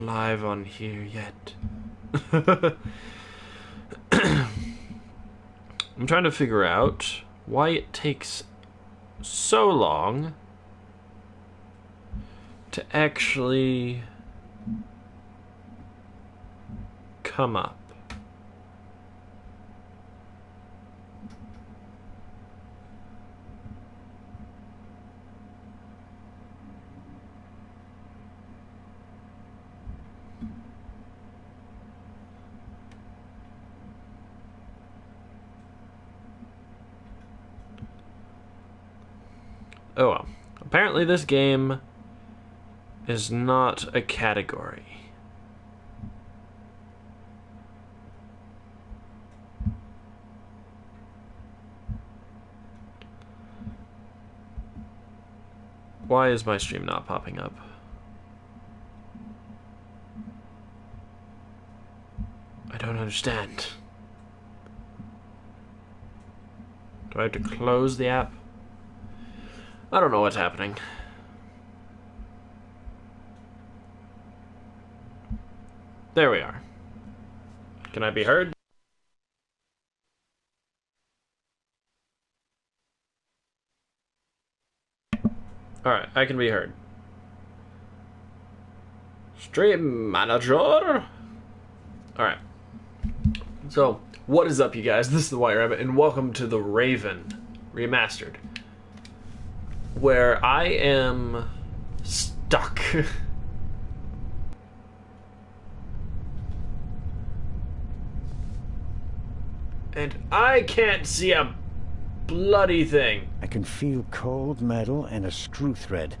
Live on here yet. I'm trying to figure out why it takes so long to actually come up. Oh well. Apparently this game is not a category. Why is my stream not popping up? I don't understand. Do I have to close the app? I don't know what's happening. There we are. Can I be heard? Alright, I can be heard. Stream manager! Alright. So, what is up, you guys? This is the White Rabbit, and welcome to The Raven Remastered, where I am stuck. And I can't see a bloody thing. I can feel cold metal and a screw thread,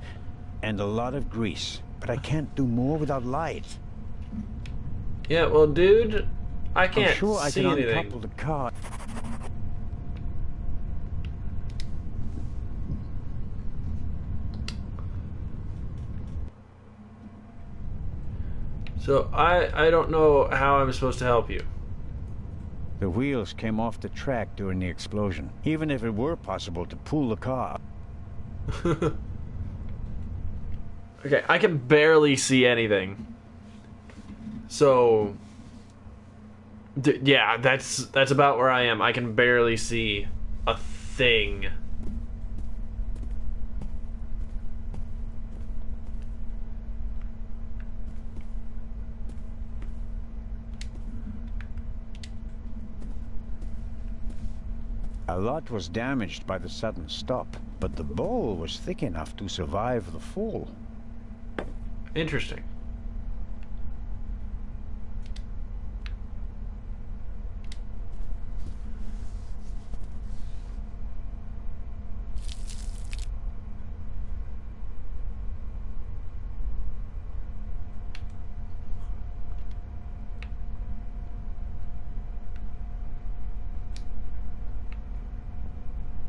and a lot of grease, but I can't do more without light. Yeah, well, dude, I can't I'm sure I see can anything. uncouple the car. So I don't know how I'm supposed to help you. The wheels came off the track during the explosion. Even if it were possible to pull the car. Okay, I can barely see anything. So, yeah, that's about where I am. I can barely see a thing. A lot was damaged by the sudden stop, but the bowl was thick enough to survive the fall. Interesting.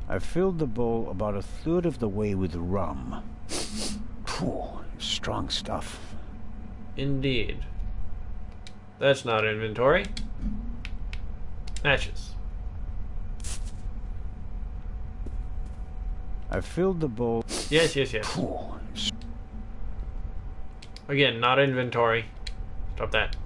I filled the bowl about a third of the way with rum. Phew, strong stuff. Indeed. That's not inventory. Matches. I filled the bowl. Yes. Phew, Again, not inventory. Stop that.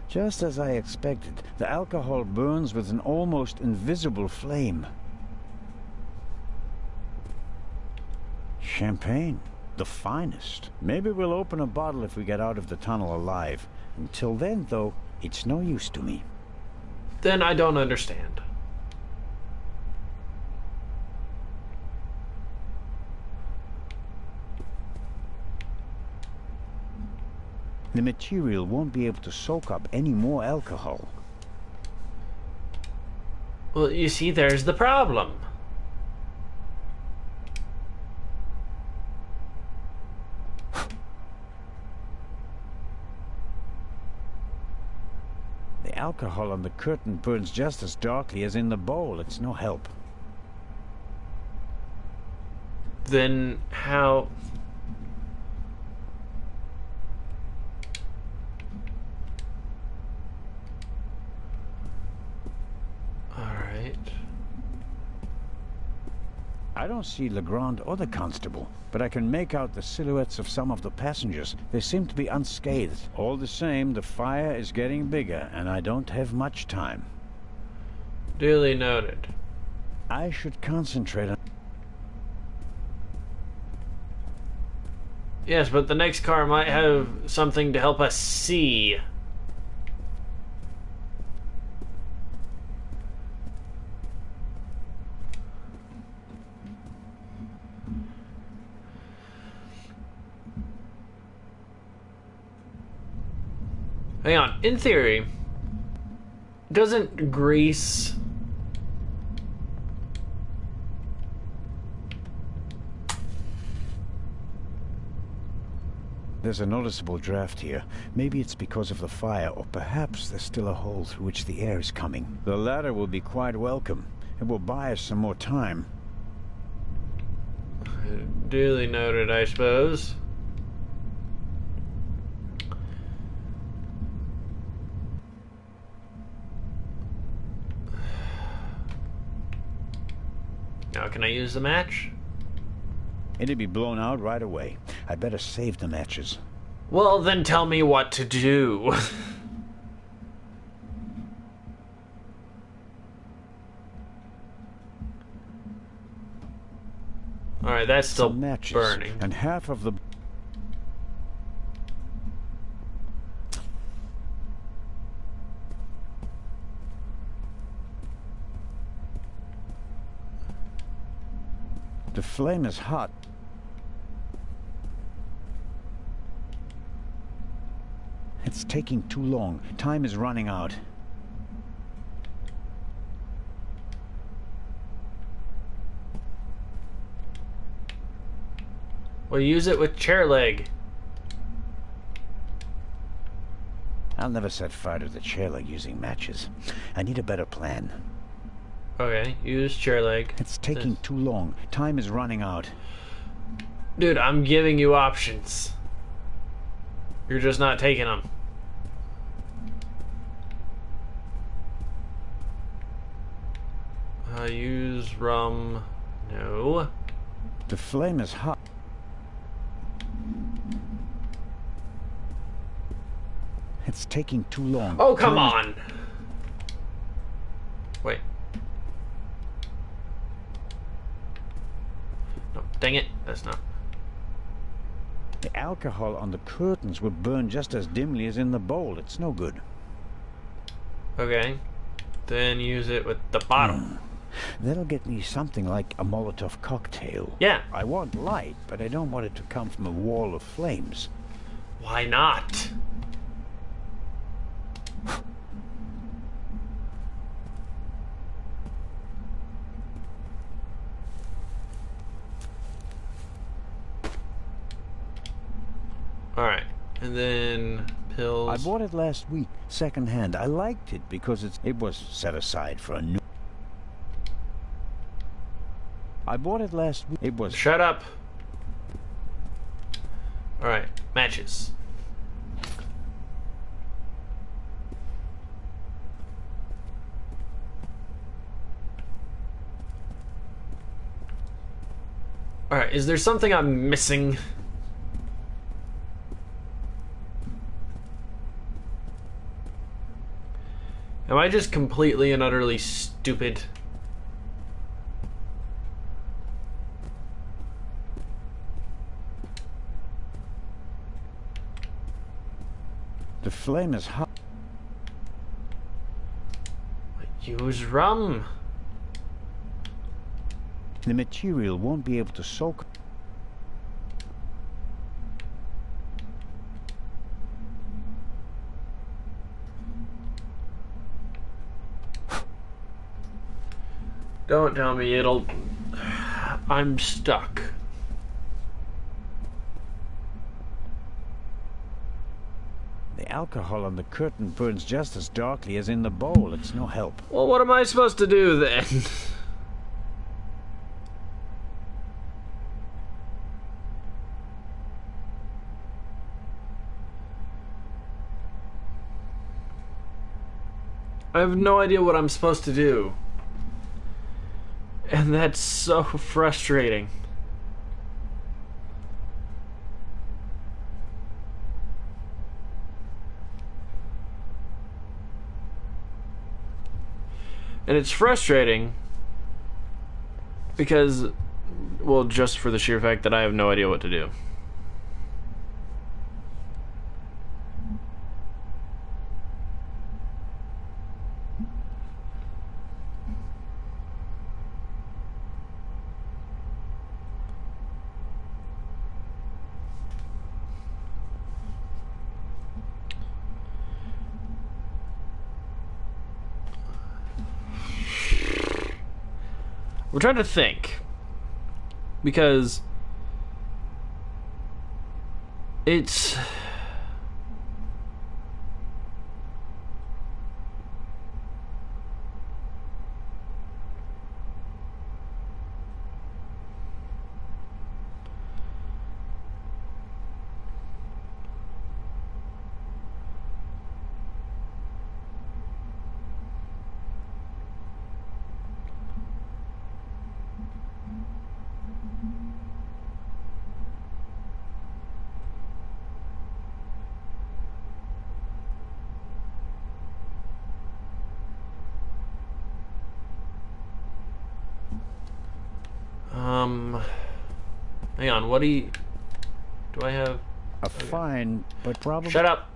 Just as I expected, the alcohol burns with an almost invisible flame. Champagne, the finest. Maybe we'll open a bottle if we get out of the tunnel alive. Until then, though, it's no use to me. Then I don't understand. The material won't be able to soak up any more alcohol. Well, you see, there's the problem. The alcohol on the curtain burns just as darkly as in the bowl. It's no help. Then how... I don't see Legrand or the constable, but I can make out the silhouettes of some of the passengers. They seem to be unscathed. All the same, the fire is getting bigger, and I don't have much time. Duly noted. I should concentrate on... Yes, but the next car might have something to help us see. Hang on. In theory, doesn't grease... There's a noticeable draft here. Maybe it's because of the fire, or perhaps there's still a hole through which the air is coming. The latter will be quite welcome. It will buy us some more time. Duly noted, I suppose. Now, can I use the match? It'd be blown out right away. I better save the matches. Well, then tell me what to do. Alright, that's still Some matches, burning. and half of the... The flame is hot. It's taking too long. Time is running out. Well, use it with chair leg. I'll never set fire to the chair leg using matches. I need a better plan. Okay, use chair leg. It's taking too long. Time is running out. Dude, I'm giving you options. You're just not taking them. Use rum. No. The flame is hot. It's taking too long. Oh, come Time on! Wait. No, dang it. That's not. The alcohol on the curtains will burn just as dimly as in the bowl. It's no good. Okay. Then use it with the bottom. That'll get me something like a Molotov cocktail. Yeah. I want light, but I don't want it to come from a wall of flames. Why not? Alright. And then pills. I bought it last week, second hand. I liked it because it was set aside for a new... I bought it last week. It was... Shut up. Alright. Matches. Alright, is there something I'm missing? Am I just completely and utterly stupid? The flame is hot. Use rum. The material won't be able to soak. Don't tell me it'll... I'm stuck. The alcohol on the curtain burns just as darkly as in the bowl. It's no help. Well, what am I supposed to do then? I have no idea what I'm supposed to do. And And that's so frustrating. And it's frustrating because, well, just for the sheer fact that I have no idea what to do. We're trying to think, because it's hang on, what do I have? A fine, but probably... Shut up.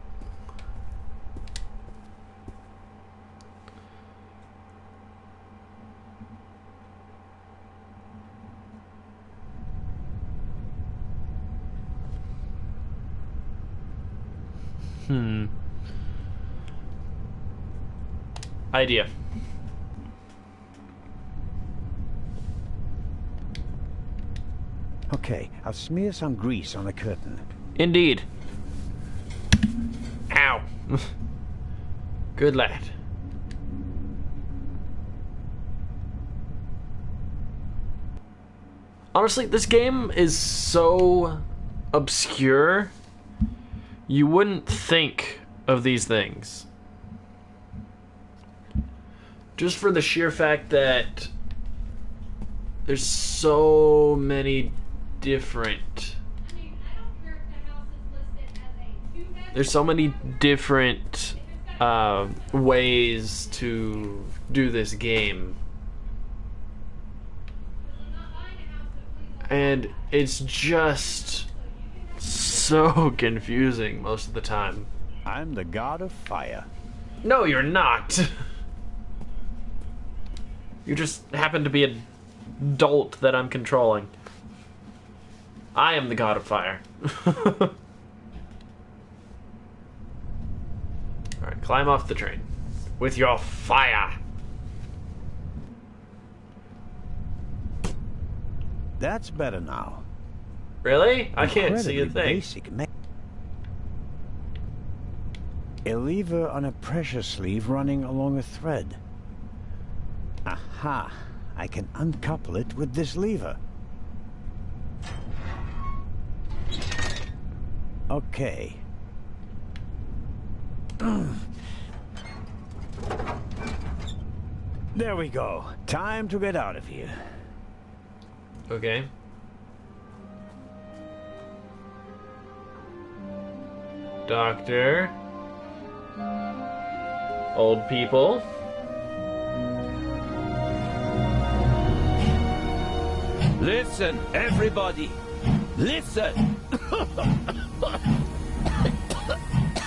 Idea. Okay, I'll smear some grease on the curtain. Indeed. Ow. Good lad. Honestly, this game is so obscure, you wouldn't think of these things. Just for the sheer fact that there's so many different... There's so many different ways to do this game. And it's just so confusing most of the time. I'm the god of fire. No, you're not. You just happen to be a dolt that I'm controlling. I am the god of fire. Alright, climb off the train. With your fire. That's better now. Really? I can't see a Incredibly thing. basic a lever on a pressure sleeve running along a thread. Aha! I can uncouple it with this lever. Okay. There we go. Time to get out of here. Okay. Doctor. Old people. Listen, everybody. Listen.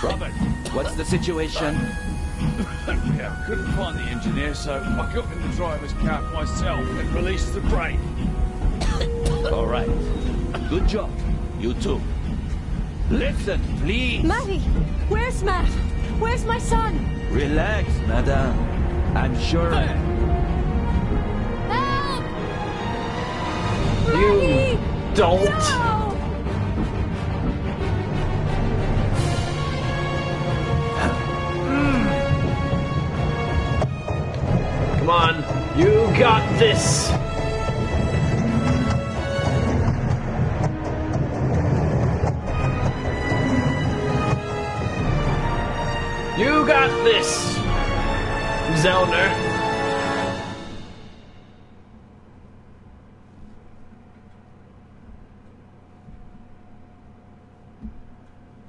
Robert, what's the situation? I couldn't find the engineer, so I got in the driver's cab myself and released the brake. All right. Good job. You too. Listen, please. Matty! Where's Matt? Where's my son? Relax, madame. I'm sure... Help! You Matty! dolt. No! Come on. You got this. You got this, Zellner.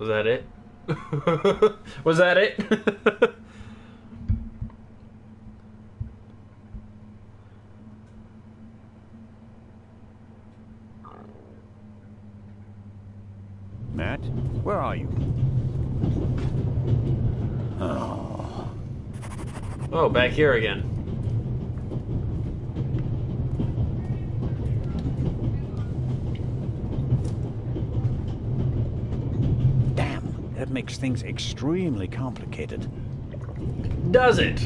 Was that it? Was that it? Matt, where are you? Oh, back here again. Damn, that makes things extremely complicated. Does it?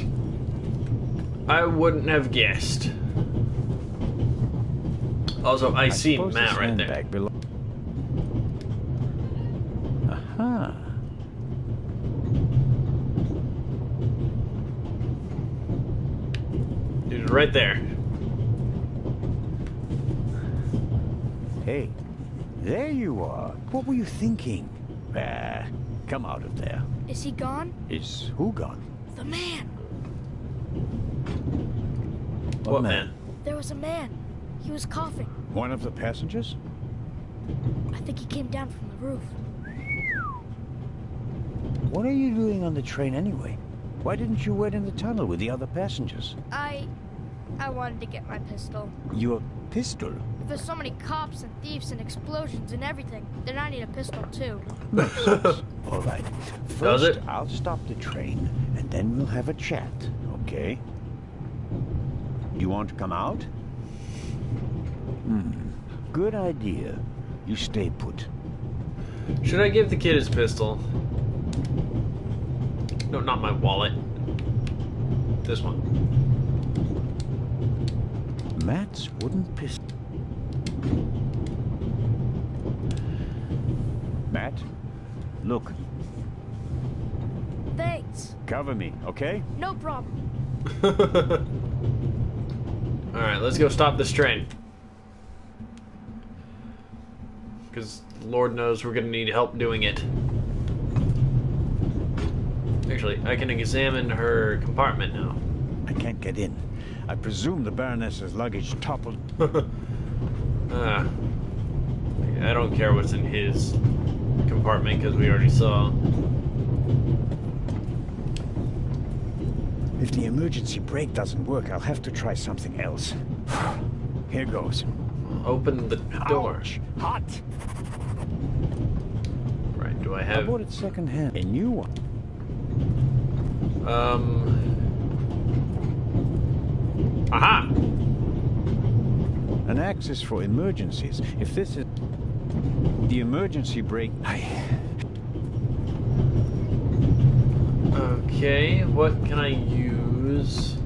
I wouldn't have guessed. Also, I see suppose Matt this right there. handbag Aha. Dude, right there. Hey, there you are. What were you thinking? Come out of there. Is he gone? Is who gone? The man. What man? There was a man. He was coughing. One of the passengers? I think he came down from the roof. What are you doing on the train anyway? Why didn't you wait in the tunnel with the other passengers? I wanted to get my pistol. Your pistol? There's so many cops and thieves and explosions and everything. Then I need a pistol too. Makes sense. All right. Does First, it? I'll stop the train, and then we'll have a chat, okay? You want to come out? Good idea. You stay put. Should I give the kid his pistol? No, not my wallet. This one. Matt's wooden pistol. Matt, look. Thanks. Cover me, okay? No problem. Alright, let's go stop this train. Because Lord knows we're gonna need help doing it. Actually, I can examine her compartment now. I can't get in. I presume the Baroness's luggage toppled. I don't care what's in his compartment because we already saw. If the emergency brake doesn't work, I'll have to try something else. Here goes. Open the door. Ouch! Hot! Right, do I I have... bought it secondhand. A new one. Aha! An axis for emergencies. If this is the emergency brake... Okay, what can I use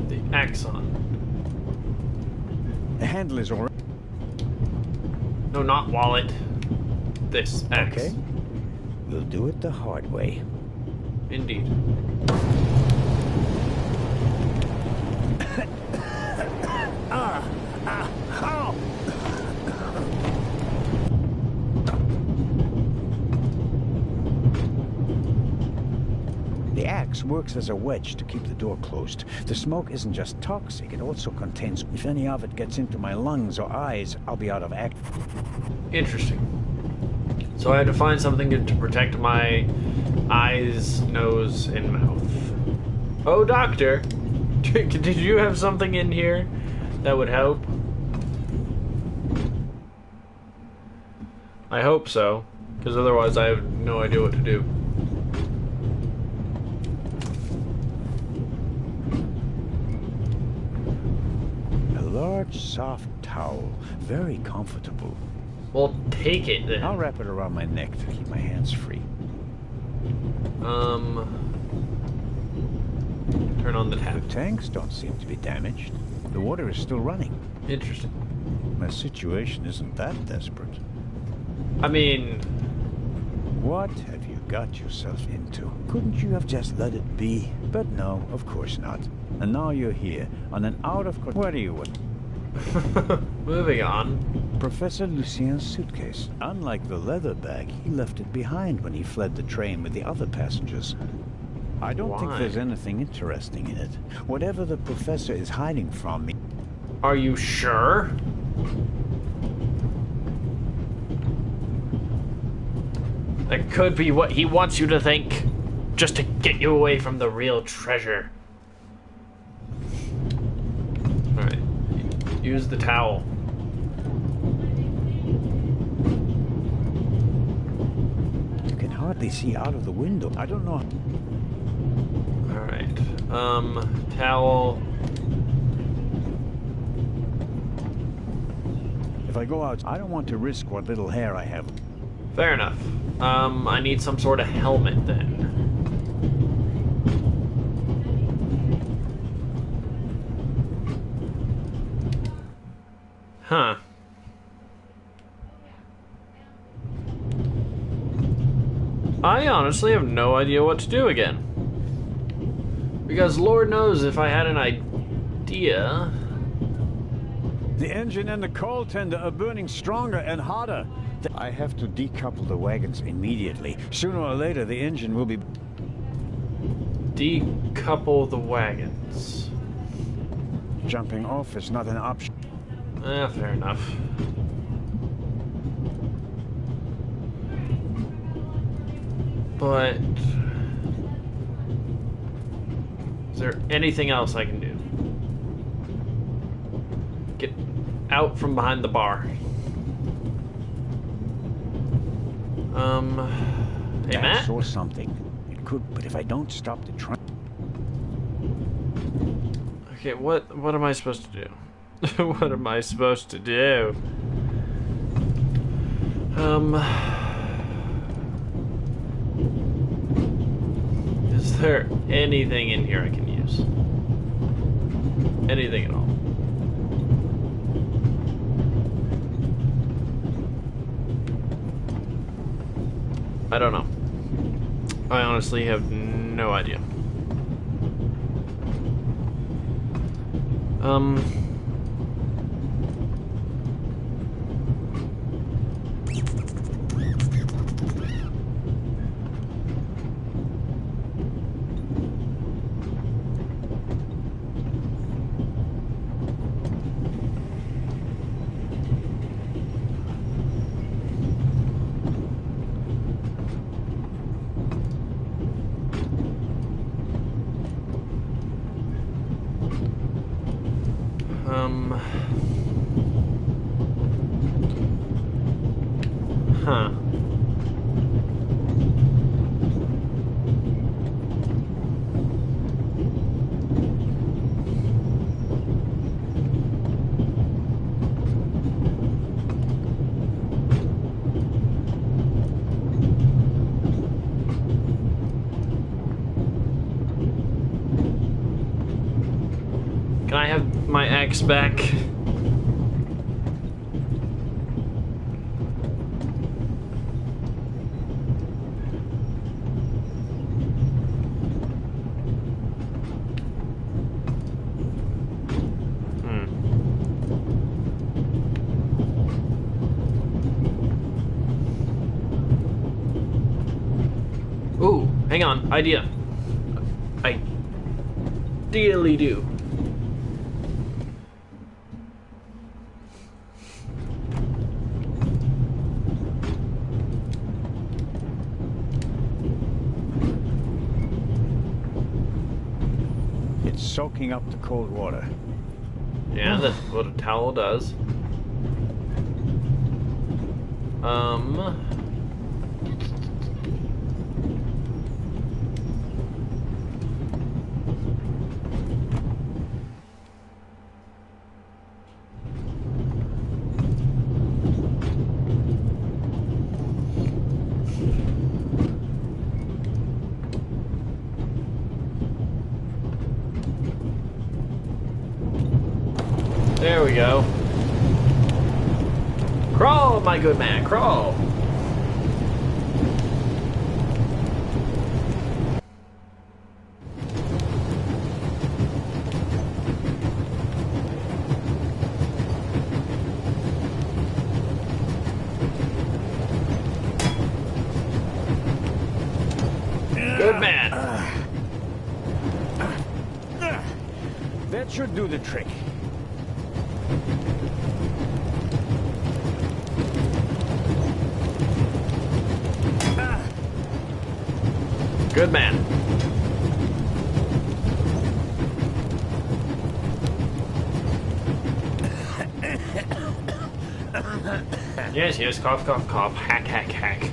the axe on? The handle is already... No, not wallet. This axe. Okay. We'll do it the hard way. Indeed. Ow! The axe works as a wedge to keep the door closed. The smoke isn't just toxic, it also contains... If any of it gets into my lungs or eyes, I'll be out of act. Interesting. So I had to find something to protect my eyes, nose, and mouth. Oh, doctor! Did you have something in here that would help? I hope so, because otherwise I have no idea what to do. A large, soft towel. Very comfortable. Well, take it then. I'll wrap it around my neck to keep my hands free. Turn on the tap. The tanks don't seem to be damaged. The water is still running. Interesting. My situation isn't that desperate. I mean, What have you got yourself into? Couldn't you have just let it be? But no, of course not. And now you're here, on an out-of-court... What are you with? moving on. Professor Lucien's suitcase. Unlike the leather bag, he left it behind when he fled the train with the other passengers. I don't think Why? there's anything interesting in it. Whatever the professor is hiding from me... Are you sure? That could be what he wants you to think, just to get you away from the real treasure. Alright. Use the towel. You can hardly see out of the window. I don't know. Alright. Towel. If I go out, I don't want to risk what little hair I have. Fair enough. I need some sort of helmet then. Huh. I honestly have no idea what to do again. Because Lord knows if I had an idea... The engine and the coal tender are burning stronger and harder. I have to decouple the wagons immediately. Sooner or later, the engine will be... Decouple the wagons. Jumping off is not an option. Fair enough. But... is there anything else I can do? Get out from behind the bar. Hey, I Matt? saw something. It could, but if I don't stop the train... Okay, what am I supposed to do? What am I supposed to do? Is there anything in here I can use? Anything at all? I don't know. I honestly have no idea. Huh. Can I have my axe back? Ooh, hang on, idea. I ideally do. It's soaking up the cold water. Yeah, that's what a towel does. There we go. Crawl, my good man, crawl. Good man. That should do the trick. Good man. Yes, yes, cough, cough, cough, hack, hack, hack.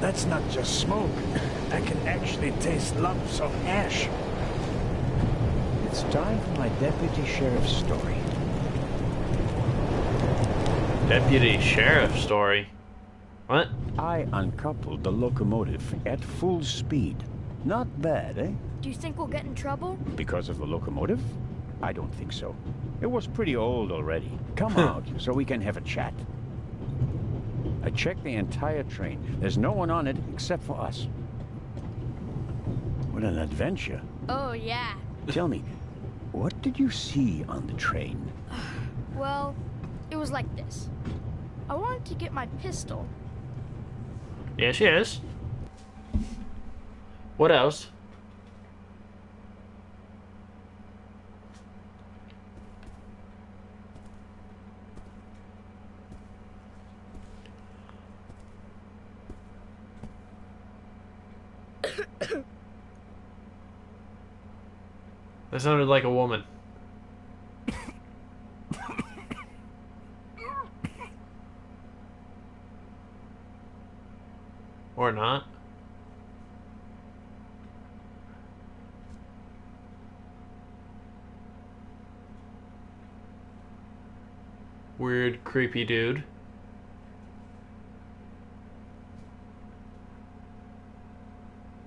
That's not just smoke. I can actually taste lumps of ash. It's time for my deputy sheriff's story. Deputy sheriff story. What? I uncoupled the locomotive at full speed. Not bad, eh? Do you think we'll get in trouble? Because of the locomotive? I don't think so. It was pretty old already. Come out so we can have a chat. I checked the entire train. There's no one on it except for us. What an adventure. Oh, yeah. Tell me, what did you see on the train? Well, it was like this. I wanted to get my pistol. Yes, yes. What else? That sounded like a woman. Or not. Weird, creepy dude.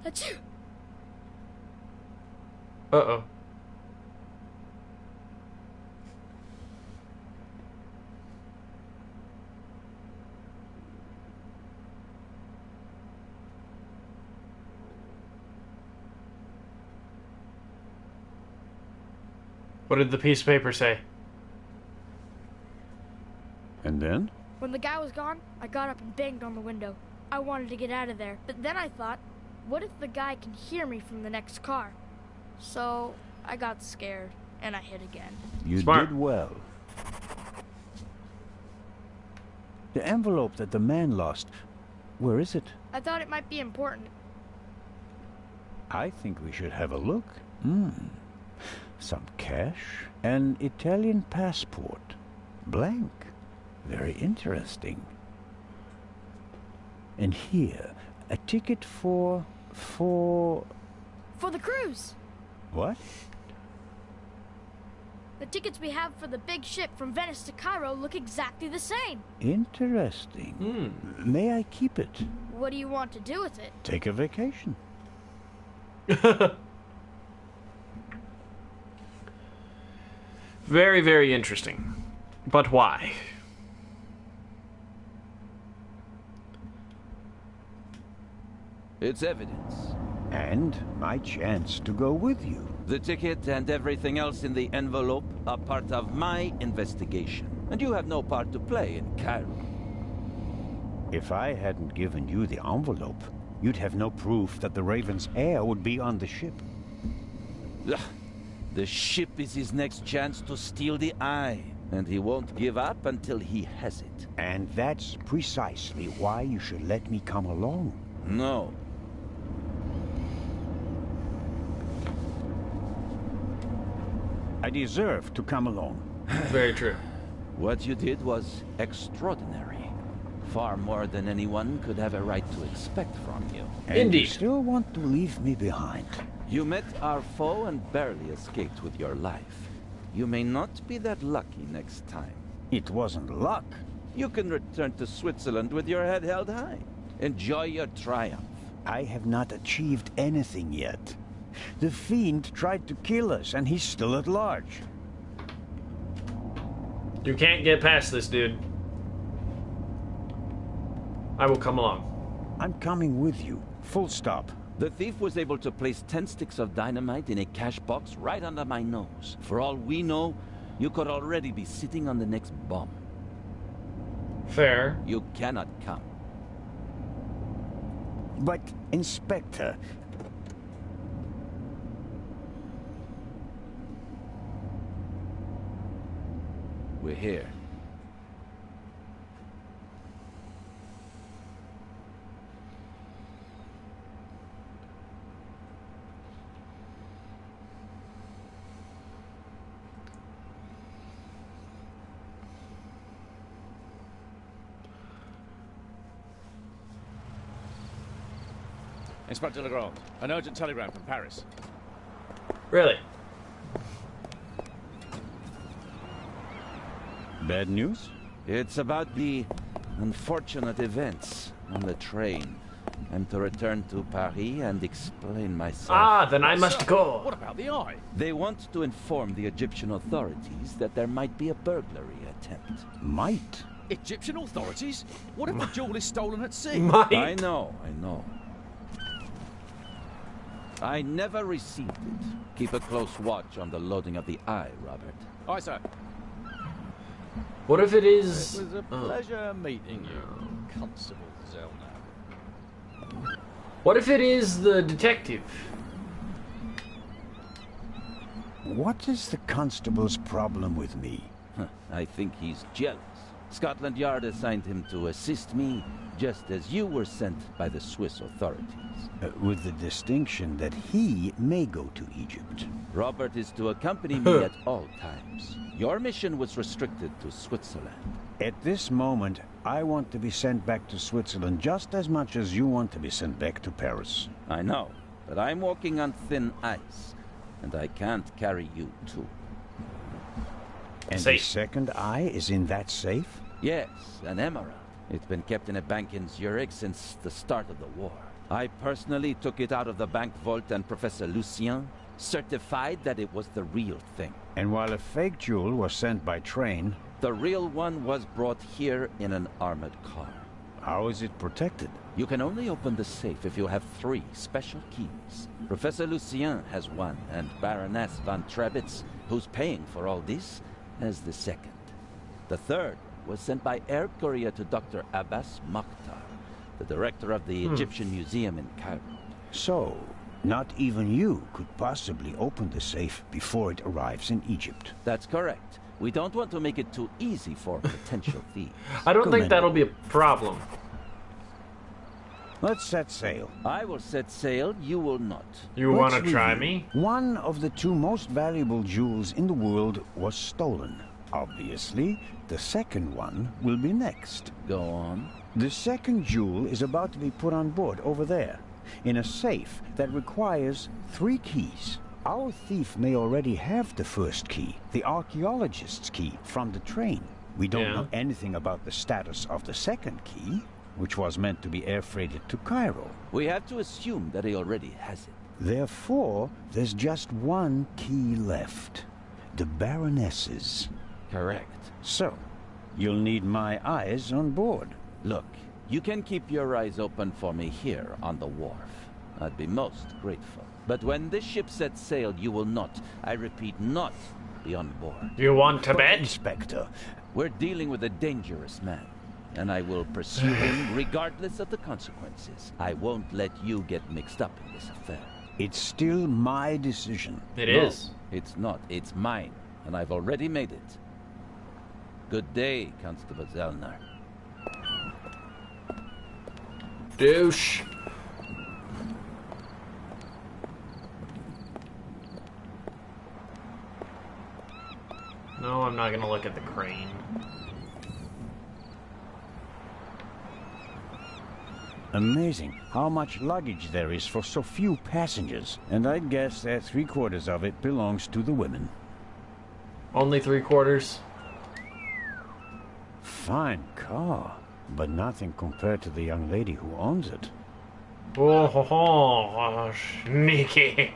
That's you. Uh-oh. What did the piece of paper say? And then? When the guy was gone, I got up and banged on the window. I wanted to get out of there, but then I thought, what if the guy can hear me from the next car? So I got scared, and I hit again. You Smart. did well. The envelope that the man lost, where is it? I thought it might be important. I think we should have a look. Some cash, an Italian passport. Blank. Very interesting. And here, a ticket for... For the cruise! What? The tickets we have for the big ship from Venice to Cairo look exactly the same. Interesting. May I keep it? What do you want to do with it? Take a vacation. Very, very interesting. But why? It's evidence. And my chance to go with you. The ticket and everything else in the envelope are part of my investigation. And you have no part to play in Cairo. If I hadn't given you the envelope, you'd have no proof that the Raven's heir would be on the ship. Ugh. The ship is his next chance to steal the eye. And he won't give up until he has it. And that's precisely why you should let me come along. No. I deserve to come along. Very true. What you did was extraordinary. Far more than anyone could have a right to expect from you. And Indeed. you still want to leave me behind. You met our foe and barely escaped with your life. You may not be that lucky next time. It wasn't luck. You can return to Switzerland with your head held high. Enjoy your triumph. I have not achieved anything yet. The Fiend tried to kill us, and he's still at large. You can't get past this, dude. I will come along. I'm coming with you. Full stop. The thief was able to place 10 sticks of dynamite in a cash box right under my nose. For all we know, you could already be sitting on the next bomb. Fair. You cannot come. But, Inspector, We're here. Inspector Legrand, an urgent telegram from Paris. Really? Bad news? It's about the unfortunate events on the train. I'm to return to Paris and explain myself. Ah, then I must Sir, go. What about the eye? They want to inform the Egyptian authorities that there might be a burglary attempt. Might. Egyptian authorities? What if the jewel is stolen at sea? I know. I never received it. Keep a close watch on the loading of the eye, Robert. Aye, sir. What if it is? It was a pleasure meeting you, Constable Zellner. What if it is the detective? What is the constable's problem with me? I think he's jealous. Scotland Yard assigned him to assist me, just as you were sent by the Swiss authorities. With the distinction that he may go to Egypt. Robert is to accompany me at all times. Your mission was restricted to Switzerland. At this moment, I want to be sent back to Switzerland just as much as you want to be sent back to Paris. I know, but I'm walking on thin ice, and I can't carry you too. And Safe. the second eye is in that safe? Yes, an emerald. It's been kept in a bank in Zurich since the start of the war. I personally took it out of the bank vault, and Professor Lucien certified that it was the real thing. And while a fake jewel was sent by train, The real one was brought here in an armored car. how is it protected? You can only open the safe if you have 3 special keys. Professor Lucien has one, and Baroness von Trebitz, who's paying for all this, has the second. The third was sent by air courier to Dr. Abbas Mokhtar, the director of the Egyptian Museum in Cairo. So, not even you could possibly open the safe before it arrives in Egypt. That's correct. We don't want to make it too easy for potential thieves. I don't think that'll be a problem. Let's set sail. I will set sail, you will not. You Let's want to try review. me? One of the 2 most valuable jewels in the world was stolen. Obviously, the second one will be next. Go on. The second jewel is about to be put on board over there, in a safe that requires 3 keys. Our thief may already have the first key, the archaeologist's key, from the train. We don't Yeah. know anything about the status of the second key, which was meant to be air freighted to Cairo. We have to assume that he already has it. Therefore, there's just 1 key left. The Baroness's. Correct. So, you'll need my eyes on board. Look, you can keep your eyes open for me here on the wharf. I'd be most grateful. But when this ship sets sail, you will not, I repeat, not be on board. You want to But, bet? Inspector, We're dealing with a dangerous man, and I will pursue him regardless of the consequences. I won't let you get mixed up in this affair. it's still my decision. It No, is. It's not. It's mine, and I've already made it. Good day, Constable Zellner. Douche. No, I'm not gonna look at the crane. Amazing how much luggage there is for so few passengers. And I guess that 3/4 of it belongs to the women. Only 3/4. Fine car, but nothing compared to the young lady who owns it. Oh, ho, ho, sneaky.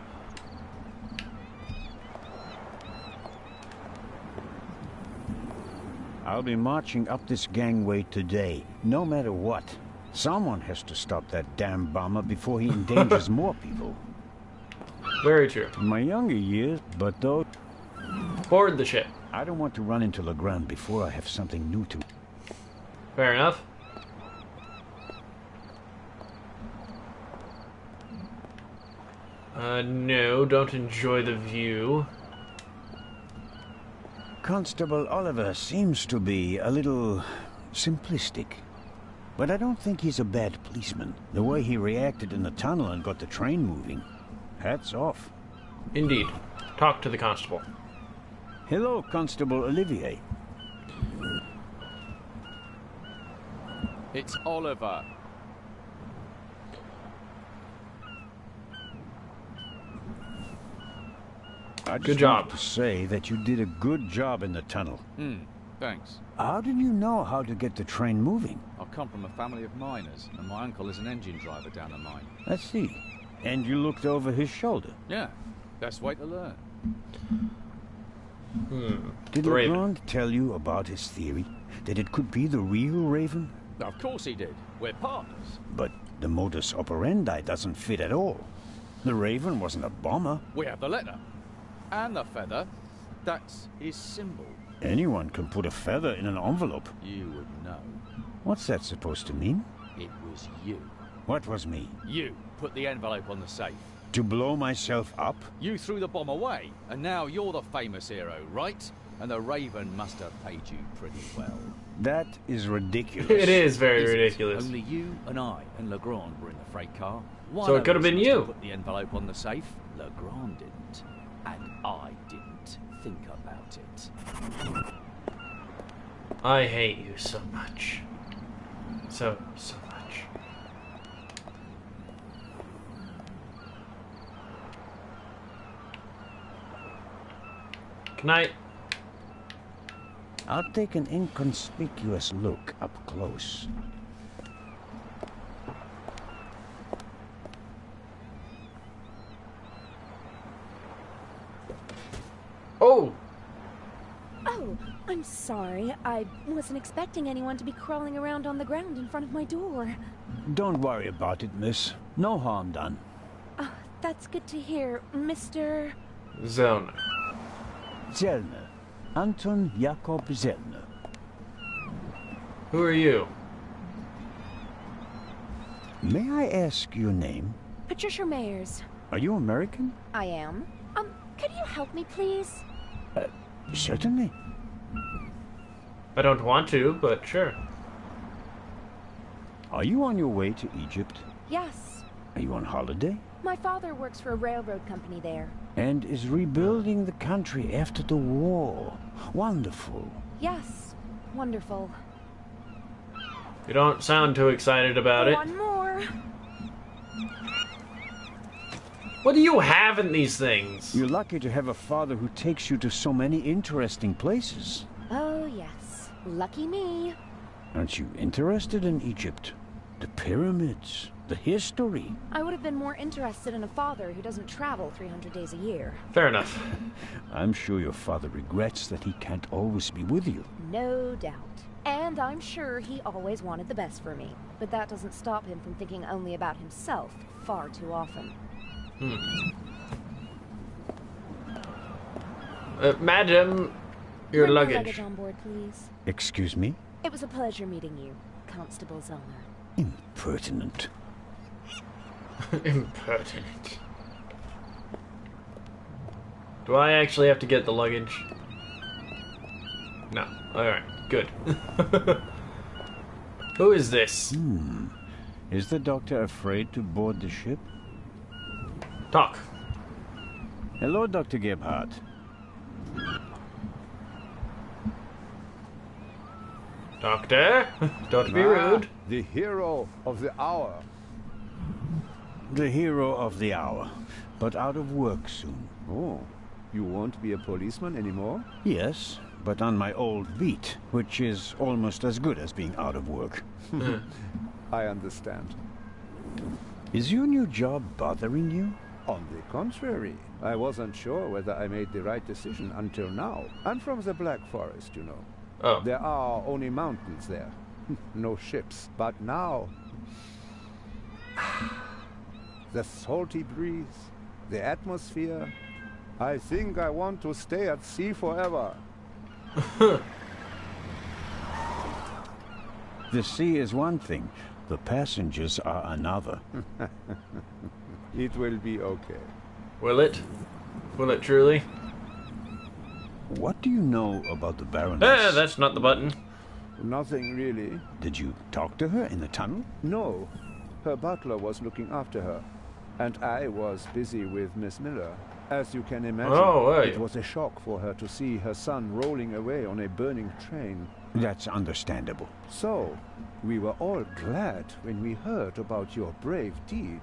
I'll be marching up this gangway today, no matter what. Someone has to stop that damn bomber before he endangers more people. Very true. In my younger years, but though, Board the ship. I don't want to run into Legrand before I have something new to... Fair enough. No, don't enjoy the view. Constable Oliver seems to be a little simplistic. But I don't think he's a bad policeman. The way he reacted in the tunnel and got the train moving. Hats off. Indeed. Talk to the constable. Hello, Constable Olivier. It's Oliver. I Good just job. wanted to say that you did a good job in the tunnel. Thanks. How did you know how to get the train moving? I come from a family of miners, and my uncle is an engine driver down a mine. I see. And you looked over his shoulder. Yeah, best way to learn. Did The Raven. Legrand tell you about his theory? That it could be the real Raven? Of course he did. We're partners. But the modus operandi doesn't fit at all. The Raven wasn't a bomber. We have the letter. And the feather. That's his symbol. Anyone can put a feather in an envelope. You would know. What's that supposed to mean? It was you. What was me? You put the envelope on the safe. To blow myself up? You threw the bomb away, and now you're the famous hero, right? And the Raven must have paid you pretty well. That is ridiculous. It is very Is it? ridiculous. Only you and I and Legrand were in the freight car. One So it of could have us been must you. Put the envelope on the safe. Legrand didn't, and I didn't think about it. I hate you so much. So much. Good night. I'll take an inconspicuous look up close. Oh! Oh, I'm sorry. I wasn't expecting anyone to be crawling around on the ground in front of my door. Don't worry about it, miss. No harm done. Oh, that's good to hear, Mr. Zellner. Zellner. Anton Jakob Zellner. Who are you? May I ask your name? Patricia Mayers. Are you American? I am. Could you help me, please? Certainly. I don't want to, but sure. Are you on your way to Egypt? Yes. Are you on holiday? My father works for a railroad company there. And is rebuilding the country after the war. Wonderful. Yes. Wonderful. You don't sound too excited about it. One more. What do you have in these things? You're lucky to have a father who takes you to so many interesting places. Oh, yes. Lucky me. Aren't you interested in Egypt? The pyramids, the history. I would have been more interested in a father who doesn't travel 300 days a year. Fair enough. I'm sure your father regrets that he can't always be with you. No doubt. And I'm sure he always wanted the best for me. But that doesn't stop him from thinking only about himself far too often. Madam, your Bring my luggage. luggage on board, please. Excuse me? It was a pleasure meeting you, Constable Zellner. Impertinent. Impertinent. Do I actually have to get the luggage? No. Alright, good. Who is this? Is the doctor afraid to board the ship? Talk. Hello, Dr. Gebhardt. Doctor, don't be rude. The hero of the hour. The hero of the hour, but out of work soon. Oh, you won't be a policeman anymore? Yes, but on my old beat, which is almost as good as being out of work. I understand. Is your new job bothering you? On the contrary, I wasn't sure whether I made the right decision until now. I'm from the Black Forest, you know. Oh. There are only mountains there. No ships. But now... the salty breeze, the atmosphere... I think I want to stay at sea forever. The sea is one thing, the passengers are another. It will be okay. Will it? Will it truly? What do you know about the Baroness? That's not the button. Nothing really. Did you talk to her in the tunnel? No. Her butler was looking after her. And I was busy with Miss Miller. As you can imagine, it was a shock for her to see her son rolling away on a burning train. That's understandable. So, we were all glad when we heard about your brave deed.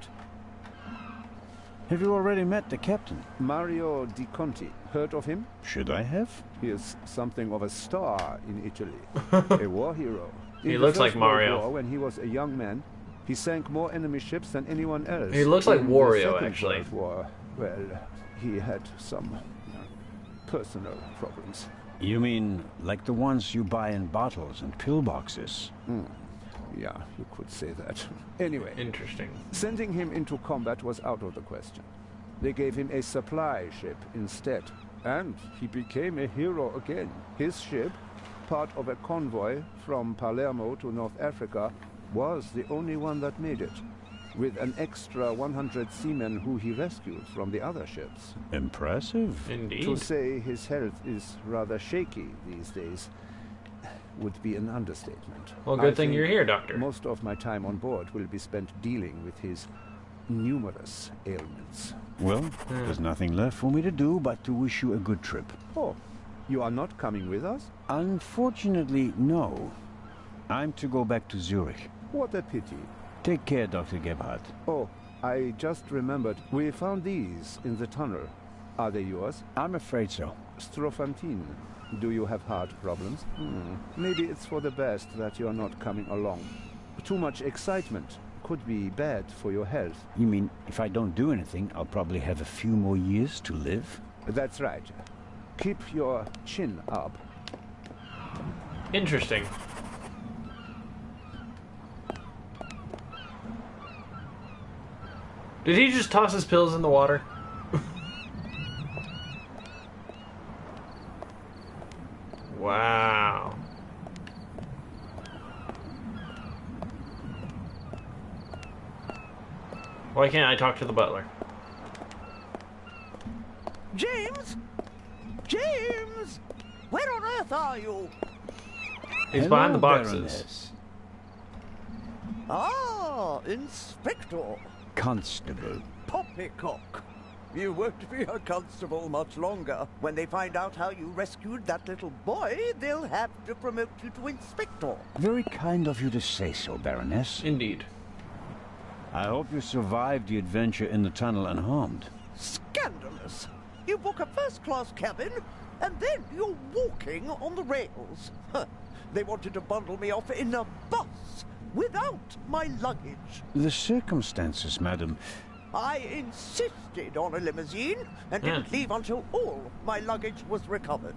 Have you already met the captain? Mario Di Conti. Heard of him? Should I have? He is something of a star in Italy. A war hero. He looks like Mario. War, when he was a young man, he sank more enemy ships than anyone else. He looks like Wario, the actually. World War, well, he had some personal problems. You mean like the ones you buy in bottles and pillboxes? Yeah, you could say that. Anyway. Interesting. Sending him into combat was out of the question. They gave him a supply ship instead. And he became a hero again. His ship, part of a convoy from Palermo to North Africa, was the only one that made it, with an extra 100 seamen who he rescued from the other ships. Impressive. Indeed. To say his health is rather shaky these days would be an understatement. Well, good I thing think you're here, Doctor. Most of my time on board will be spent dealing with his numerous ailments. Well, there's nothing left for me to do but to wish you a good trip. Oh, you are not coming with us? Unfortunately, no. I'm to go back to Zurich. What a pity. Take care, Dr. Gebhardt. Oh, I just remembered. We found these in the tunnel. Are they yours? I'm afraid so. Strophantine. Do you have heart problems? Maybe it's for the best that you're not coming along. Too much excitement could be bad for your health. You mean, if I don't do anything, I'll probably have a few more years to live? That's right. Keep your chin up. Interesting. Did he just toss his pills in the water? Wow. Why can't I talk to the butler? James? James! Where on earth are you? He's behind the boxes. Baroness. Ah, Inspector. Constable. Poppycock. You won't be a constable much longer. When they find out how you rescued that little boy, they'll have to promote you to Inspector. Very kind of you to say so, Baroness. Indeed. I hope you survived the adventure in the tunnel unharmed. Scandalous. You book a first-class cabin, and then you're walking on the rails. They wanted to bundle me off in a bus without my luggage. The circumstances, madam. I insisted on a limousine and didn't leave until all my luggage was recovered.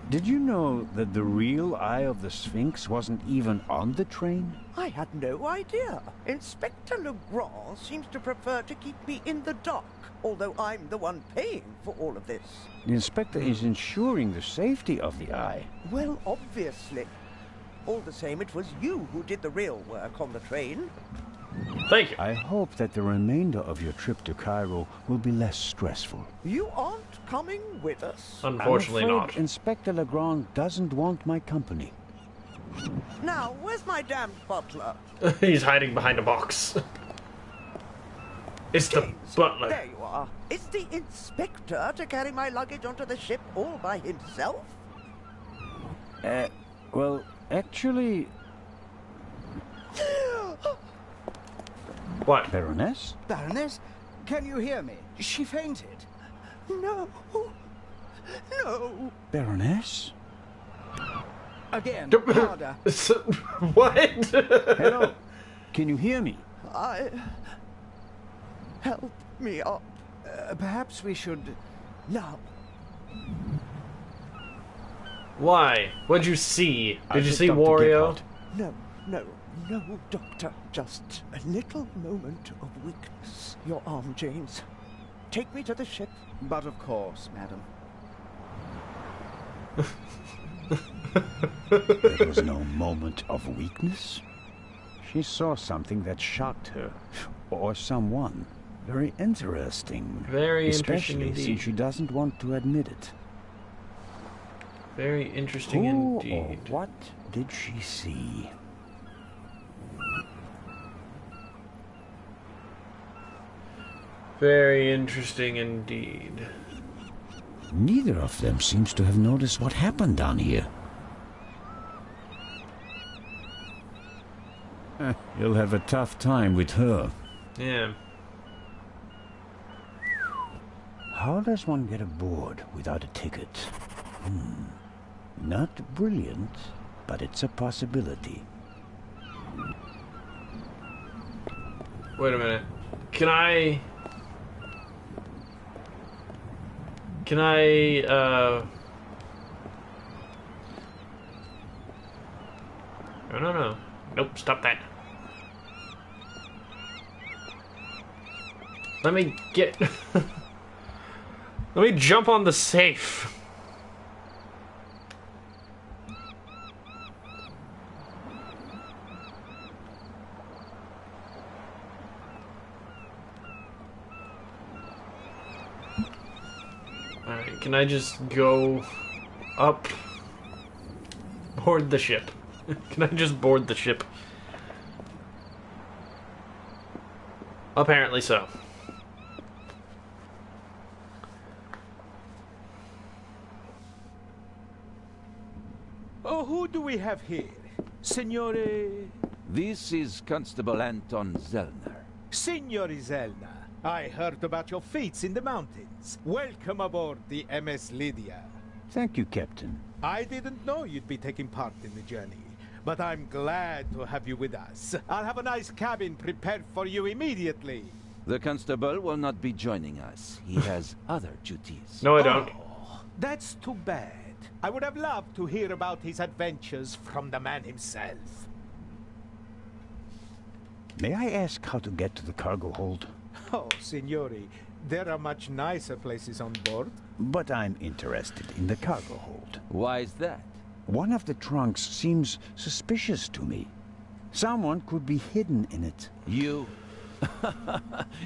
Did you know that the real Eye of the Sphinx wasn't even on the train? I had no idea. Inspector Legrand seems to prefer to keep me in the dark, although I'm the one paying for all of this. The inspector is ensuring the safety of the Eye. Well, obviously. All the same, it was you who did the real work on the train. Thank you. I hope that the remainder of your trip to Cairo will be less stressful. You aren't coming with us? Unfortunately I'm afraid not. Inspector Legrand doesn't want my company. Now, where's my damned butler? He's hiding behind a box. It's the butler. There you are. Is the inspector to carry my luggage onto the ship all by himself? Well, actually... What? Baroness? Baroness, can you hear me? She fainted. No. No. Baroness? Again, harder. What? Hello? Can you hear me? Help me up. Perhaps we should... Now. Why? What'd you see? Did you see Dr. Wario? No, Doctor. Just a little moment of weakness. Your arm, James. Take me to the ship. But of course, madam. There was no moment of weakness. She saw something that shocked her. Or someone. Very interesting. Very interesting Especially indeed. since she doesn't want to admit it. Very interesting Who indeed. or what did she see? Very interesting indeed. Neither of them seems to have noticed what happened down here. You'll have a tough time with her. Yeah. How does one get aboard without a ticket? Not brilliant, but it's a possibility. Wait a minute. Can I... No. Nope, stop that. Let me get... Let me jump on the safe. Alright, can I just go up? Board the ship. Can I just board the ship? Apparently so. Oh, who do we have here? Signore... This is Constable Anton Zellner. Signore Zellner, I heard about your feats in the mountains. Welcome aboard the MS Lydia. Thank you, Captain. I didn't know you'd be taking part in the journey, but I'm glad to have you with us. I'll have a nice cabin prepared for you immediately. The constable will not be joining us. He has other duties. No, I don't. Oh, that's too bad. I would have loved to hear about his adventures from the man himself. May I ask how to get to the cargo hold? Oh, Signori, there are much nicer places on board. But I'm interested in the cargo hold. Why is that? One of the trunks seems suspicious to me. Someone could be hidden in it. You...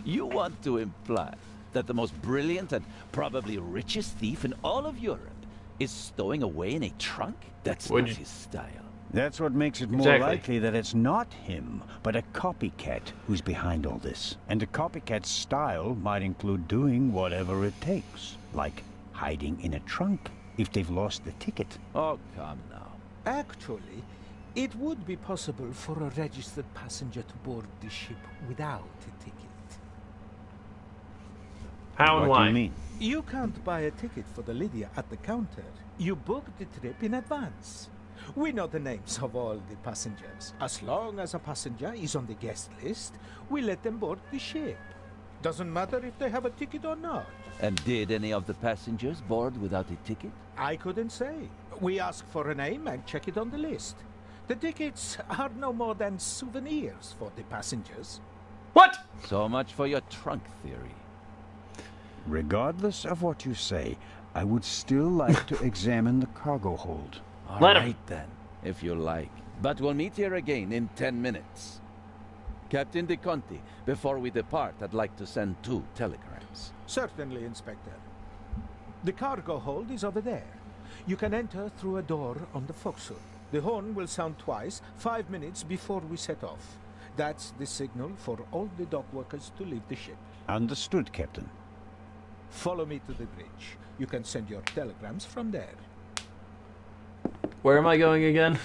You want to imply that the most brilliant and probably richest thief in all of Europe is stowing away in a trunk? That's not his style. That's what makes it more likely that it's not him, but a copycat who's behind all this. And a copycat's style might include doing whatever it takes, like hiding in a trunk if they've lost the ticket. Oh, come now. Actually, it would be possible for a registered passenger to board the ship without a ticket. How and why? What do you mean? You can't buy a ticket for the Lydia at the counter. You book the trip in advance. We know the names of all the passengers. As long as a passenger is on the guest list, we let them board the ship. Doesn't matter if they have a ticket or not. And did any of the passengers board without a ticket? I couldn't say. We ask for a name and check it on the list. The tickets are no more than souvenirs for the passengers. What? So much for your trunk theory. Regardless of what you say, I would still like to examine the cargo hold. All right then, if you like. But we'll meet here again in 10 minutes. Captain De Conti, before we depart, I'd like to send 2 telegrams. Certainly, Inspector. The cargo hold is over there. You can enter through a door on the forecastle. The horn will sound twice, 5 minutes before we set off. That's the signal for all the dock workers to leave the ship. Understood, Captain. Follow me to the bridge. You can send your telegrams from there. Where am I going again?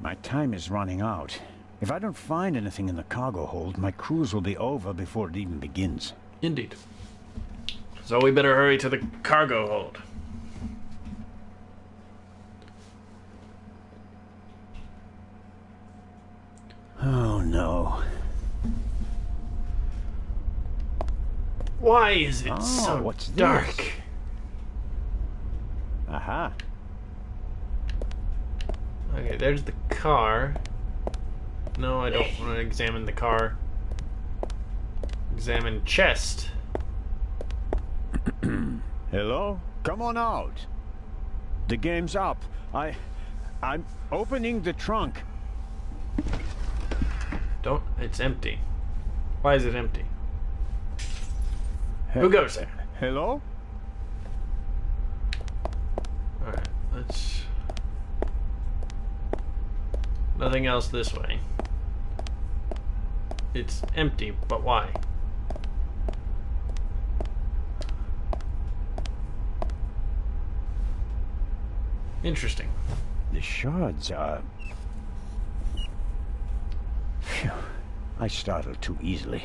My time is running out. If I don't find anything in the cargo hold, my cruise will be over before it even begins. Indeed. So we better hurry to the cargo hold. Oh no. Why is it so what's dark? This? Aha. Okay, there's the car. No, I don't want to examine the car. Examine chest. Hello? Come on out. The game's up. I'm opening the trunk. Don't. It's empty. Why is it empty? Who goes there? Hello? Alright, let's... Nothing else this way. It's empty, but why? Interesting. The shards are... Phew. I startled too easily.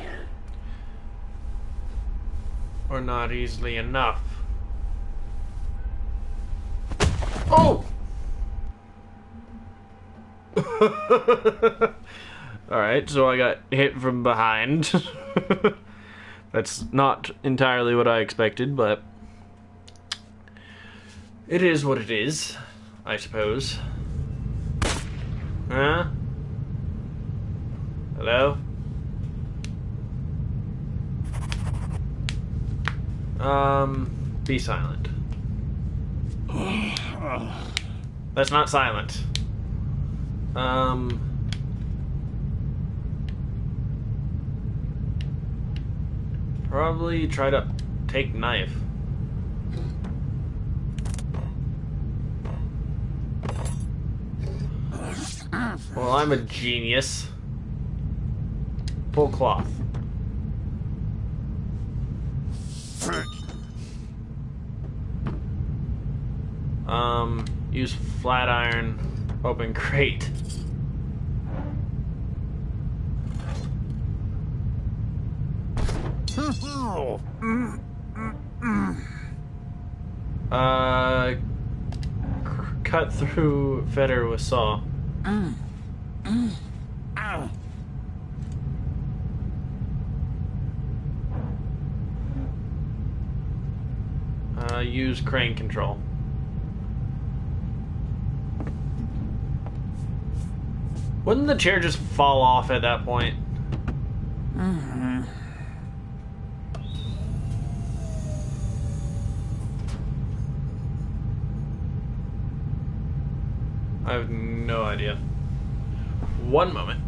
Or not easily enough. Oh! Alright, so I got hit from behind. That's not entirely what I expected, but it is what it is, I suppose. Huh? Hello? Be silent. That's not silent. Probably try to take knife. Well, I'm a genius. Pull cloth. Use flat iron. Open crate. Cut through fetter with saw. Use crane control. Wouldn't the chair just fall off at that point? I have no idea. One moment.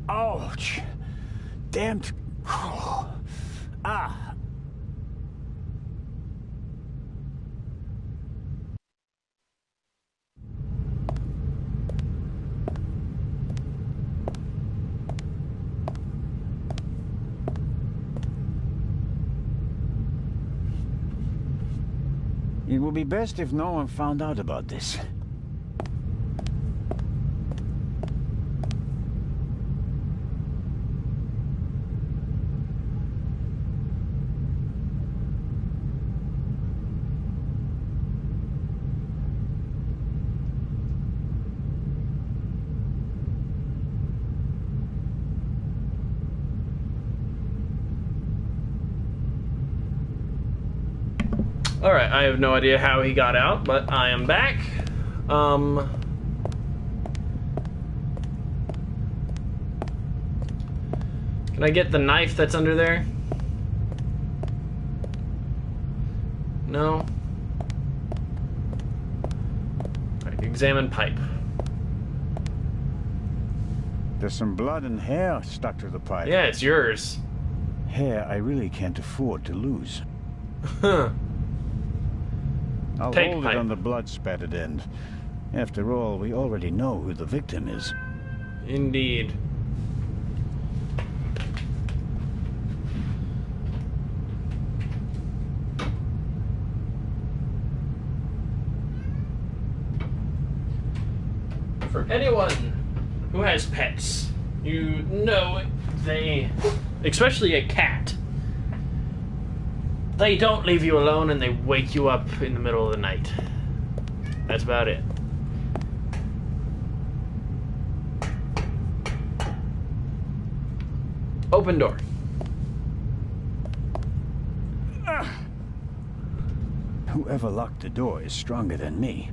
Ouch. Damned. Ah. It would be best if no one found out about this. Alright, I have no idea how he got out, but I am back. Can I get the knife that's under there? No? Alright, examine pipe. There's some blood and hair stuck to the pipe. Yeah, it's yours. Hair I really can't afford to lose. Huh. I'll hold it on the blood-spattered end. After all, we already know who the victim is. Indeed. For anyone who has pets, you know they, especially a cat, they don't leave you alone and they wake you up in the middle of the night. That's about it. Open door. Whoever locked the door is stronger than me.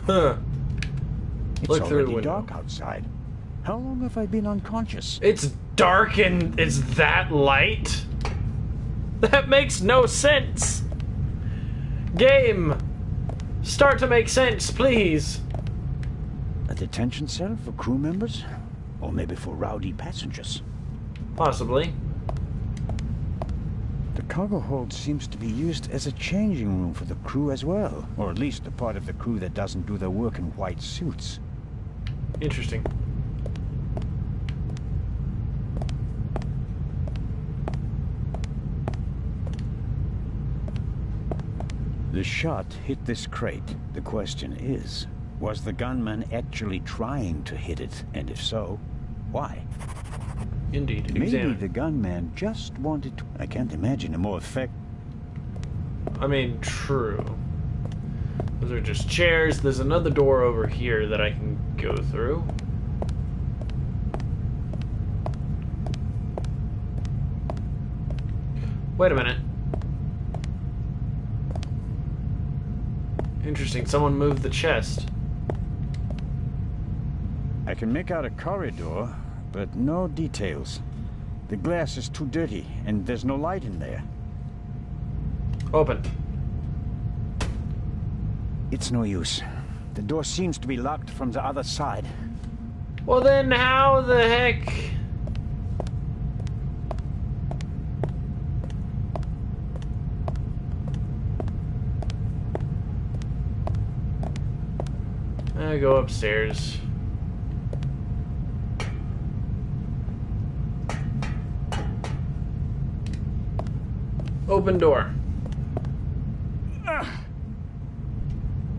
Huh. It's Look through the already window. dark outside. How long have I been unconscious? It's dark and it's that light? That makes no sense. Game, start to make sense, please. A detention cell for crew members? Or maybe for rowdy passengers? Possibly. The cargo hold seems to be used as a changing room for the crew as well. Or at least the part of the crew that doesn't do their work in white suits. Interesting. The shot hit this crate. The question is, was the gunman actually trying to hit it? And if so, why? Indeed. Maybe the gunman just wanted to... I can't imagine a more effect... I mean, true. Those are just chairs. There's another door over here that I can go through. Wait a minute. Interesting. Someone moved the chest. I can make out a corridor, but no details. The glass is too dirty, and there's no light in there. Open. It's no use. The door seems to be locked from the other side. Well then, how the heck... I go upstairs. Open door.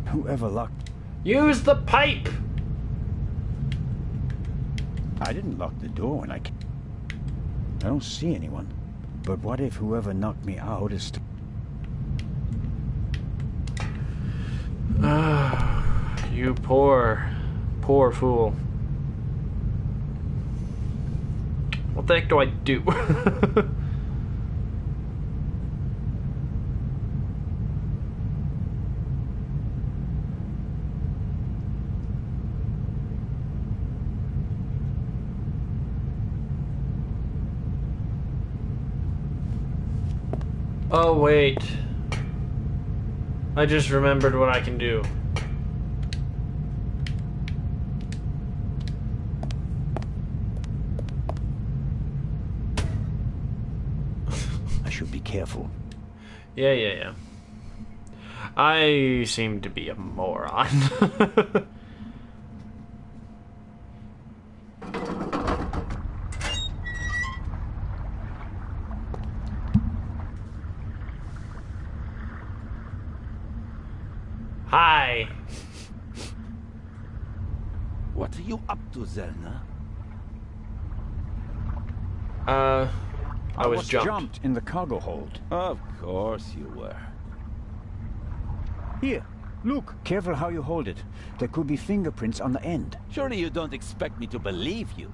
Whoever locked... Use the pipe! I didn't lock the door when I don't see anyone. But what if whoever knocked me out is... You poor, poor fool. What the heck do I do? Oh, wait. I just remembered what I can do. I should be careful. Yeah. I seem to be a moron. Hi. What are you up to, Zelna? I was jumped in the cargo hold. Of course you were. Here, look. Careful how you hold it. There could be fingerprints on the end. Surely you don't expect me to believe you.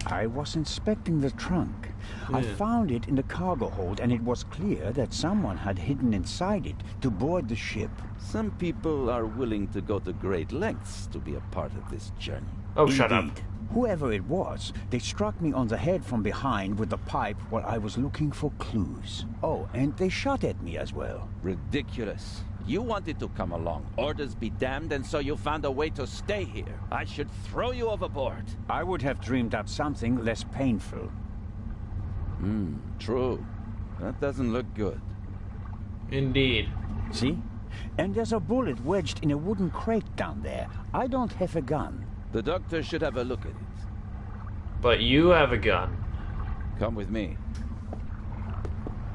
I was inspecting the trunk. I found it in the cargo hold, and it was clear that someone had hidden inside it to board the ship. Some people are willing to go to great lengths to be a part of this journey. Oh, shut up. Whoever it was, they struck me on the head from behind with the pipe while I was looking for clues. Oh, and they shot at me as well. Ridiculous. You wanted to come along. Orders be damned, and so you found a way to stay here. I should throw you overboard. I would have dreamed up something less painful. True. That doesn't look good. Indeed. See? And there's a bullet wedged in a wooden crate down there. I don't have a gun. The doctor should have a look at it. But you have a gun. Come with me.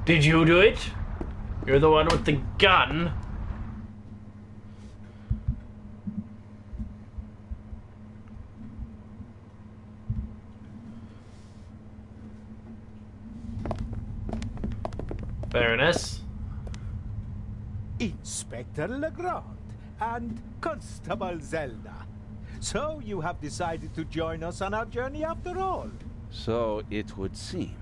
Did you do it? You're the one with the gun. Baroness? Inspector Legrand and Constable Zelda. So you have decided to join us on our journey after all? So it would seem.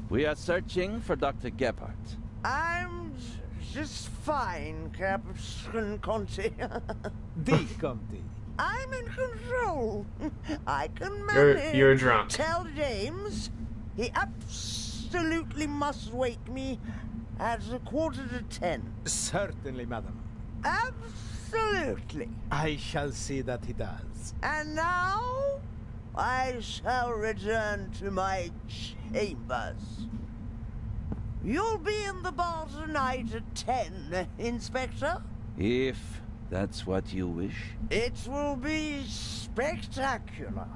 We are searching for Dr. Gebhardt. I'm just fine, Captain Conti. Conti. I'm in control. I can manage. You're drunk. Tell James he absolutely must wake me at 9:45. Certainly, madam. Absolutely. I shall see that he does. And now, I shall return to my chambers. You'll be in the bar tonight at 10, Inspector? If that's what you wish. It will be spectacular.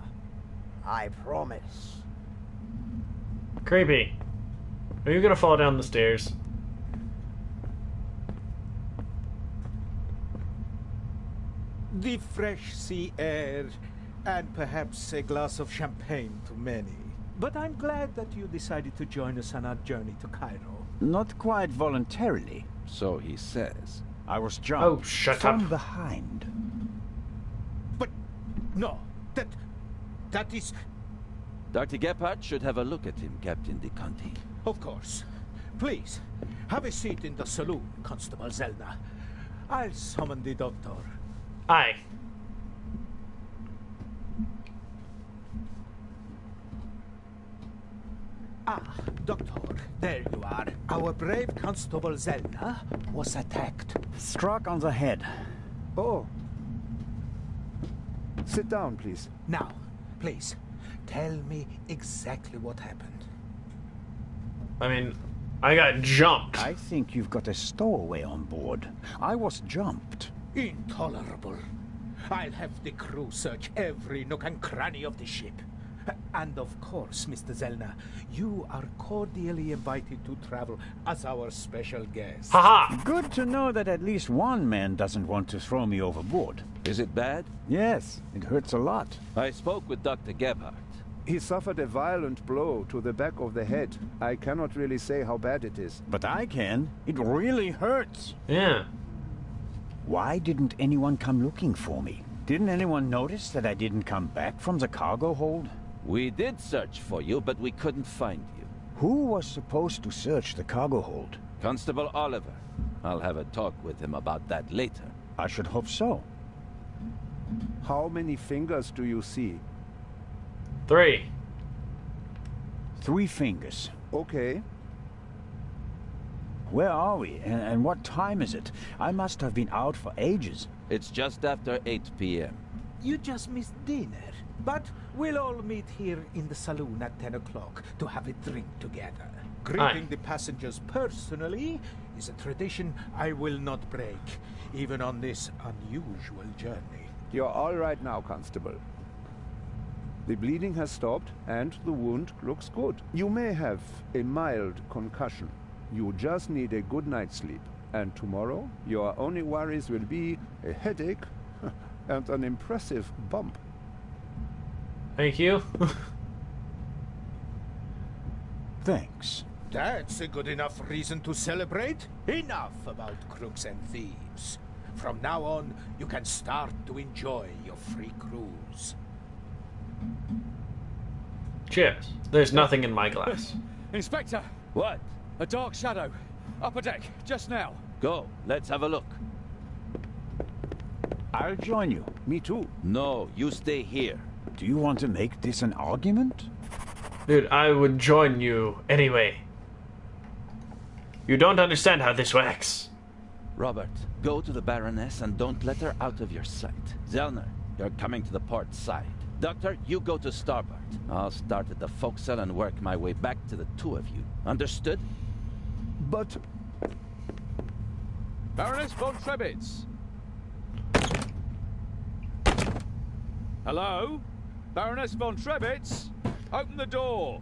I promise. Creepy. Are you gonna fall down the stairs? The fresh sea air, and perhaps a glass of champagne to many. But I'm glad that you decided to join us on our journey to Cairo. Not quite voluntarily. So he says. I was jumped from behind. But no, that is... Dr. Gebhardt should have a look at him, Captain de Conti. Of course. Please, have a seat in the saloon, Constable Zellner. I'll summon the doctor. Aye. Ah, Doctor, there you are. Our brave Constable Zellner was attacked. Struck on the head. Oh. Sit down, please. Now, please, tell me exactly what happened. I mean, I got jumped. I think you've got a stowaway on board. I was jumped. Intolerable. I'll have the crew search every nook and cranny of the ship. And of course, Mr. Zellner, you are cordially invited to travel as our special guest. Haha! Good to know that at least one man doesn't want to throw me overboard. Is it bad? Yes, it hurts a lot. I spoke with Dr. Gebhardt. He suffered a violent blow to the back of the head. I cannot really say how bad it is. But I can. It really hurts. Yeah. Why didn't anyone come looking for me? Didn't anyone notice that I didn't come back from the cargo hold? We did search for you, but we couldn't find you. Who was supposed to search the cargo hold? Constable Oliver. I'll have a talk with him about that later. I should hope so. How many fingers do you see? 3. 3 fingers. Okay. Where are we? And what time is it? I must have been out for ages. It's just after 8 p.m. You just missed dinner. But we'll all meet here in the saloon at 10 o'clock to have a drink together. Greeting the passengers personally is a tradition I will not break, even on this unusual journey. You're all right now, Constable. The bleeding has stopped, and the wound looks good. You may have a mild concussion. You just need a good night's sleep. And tomorrow, your only worries will be a headache and an impressive bump. Thank you. Thanks. That's a good enough reason to celebrate. Enough about crooks and thieves. From now on, you can start to enjoy your free cruise. Cheers. There's nothing in my glass. Inspector! What? A dark shadow. Upper deck, just now. Go, let's have a look. I'll join you. Me too. No, you stay here. Do you want to make this an argument? Dude, I would join you anyway. You don't understand how this works. Robert, go to the Baroness and don't let her out of your sight. Zellner, you're coming to the port side. Doctor, you go to starboard. I'll start at the forecastle and work my way back to the 2 of you. Understood? But... Baroness von Trebitz. Hello? Baroness von Trebitz? Open the door.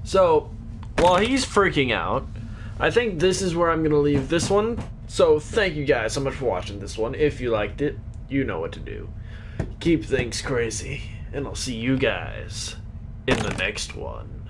So, while he's freaking out, I think this is where I'm going to leave this one. So, thank you guys so much for watching this one. If you liked it, you know what to do. Keep things crazy, and I'll see you guys in the next one.